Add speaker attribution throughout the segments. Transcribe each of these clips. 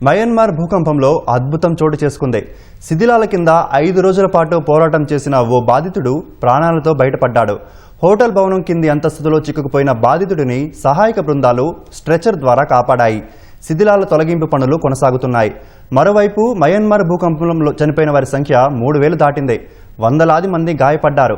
Speaker 1: Myanmar భూకంపంలో అద్భుతం చోటు చేసుకుంది. శిథిలాల కింద 5 రోజుల పాటు పోరాటం చేసిన ఓ బాధితుడు ప్రాణాలతో బయటపడ్డాడు. హోటల్ భవనం కింది అంతస్తులో చిక్కుకుపోయిన బాధితుడిని సహాయక బృందాలు స్ట్రెచర్ ద్వారా కాపాడాయి. శిథిలాల తొలగింపు పనులు కొనసాగుతున్నాయి. మరోవైపు మయన్మార్ భూకంపంలో చనిపోయిన వారి సంఖ్య 3000 దాటింది. వందలాది మంది గాయపడ్డారు.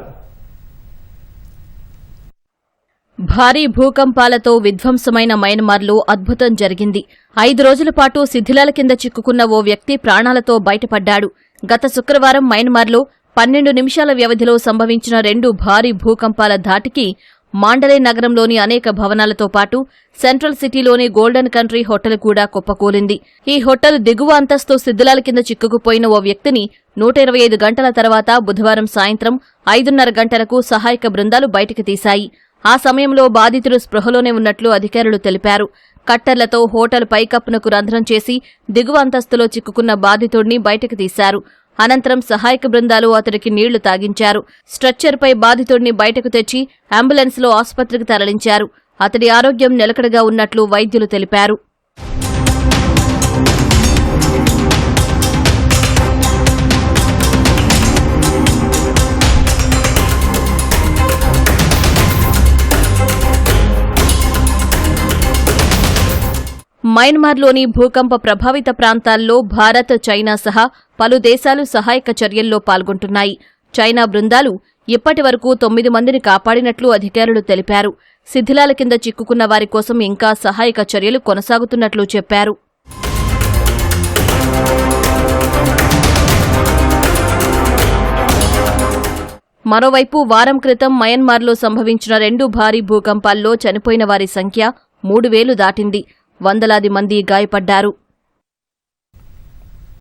Speaker 2: భారీ భూకంపాలతో విధ్వంసమైన మయన్మార్లో అద్భుతం జరిగింది. 5 రోజుల పాటు శిథిలాల కింద చిక్కుకున్న ఓ వ్యక్తి ప్రాణాలతో బయటపడ్డాడు. గత శుక్రవారం మయన్మార్లో 12 నిమిషాల వ్యవధిలో సంభవించిన 2 భారీ భూకంపాల ధాటికి మాండలే నగరంలోని అనేక భవనాలతో పాటు సెంట్రల్ సిటీలోని గోల్డెన్ కంట్రీ హోటల్ కూడా కుప్పకూలింది. ఈ హోటల్ దిగువ అంతస్తు శిథిలాల కింద చిక్కుకుపోయిన ఓ వ్యక్తిని 125 గంటల తర్వాత బుధవారం సాయంత్రం 5:30 గంటలకు సహాయక బృందాలు బయటికి తీశాయి. ఆ సమయంలో బాధితుడు స్పృహలోనే ఉన్నట్లు అధికారులు తెలిపారు. కట్టర్లతో హోటల్ పైకప్పునకు రంధ్రం చేసి దిగువ అంతస్తులో చిక్కుకున్న బాధితుడిని బయటకు తీశారు. అనంతరం సహాయక బృందాలు అతడికి నీళ్లు తాగించారు. స్ట్రెచ్చర్పై బాధితుడిని బయటకు తెచ్చి అంబులెన్స్లో ఆసుపత్రికి తరలించారు. అతడి ఆరోగ్యం నిలకడగా ఉన్నట్లు వైద్యులు తెలిపారు. మయన్మార్లోని భూకంప ప్రభావిత ప్రాంతాల్లో భారత్, చైనా సహా పలు దేశాలు సహాయక చర్యల్లో పాల్గొంటున్నాయి. చైనా బృందాలు ఇప్పటి వరకు 9 మందిని కాపాడినట్లు అధికారులు తెలిపారు. శిథిలాల కింద చిక్కుకున్న వారి కోసం ఇంకా సహాయక చర్యలు కొనసాగుతున్నట్లు చెప్పారు. మరోవైపు వారం క్రితం మయన్మార్లో సంభవించిన 2 భారీ భూకంపాల్లో చనిపోయిన వారి సంఖ్య 3000 దాటింది. వందలాది మంది గాయపడ్డారు.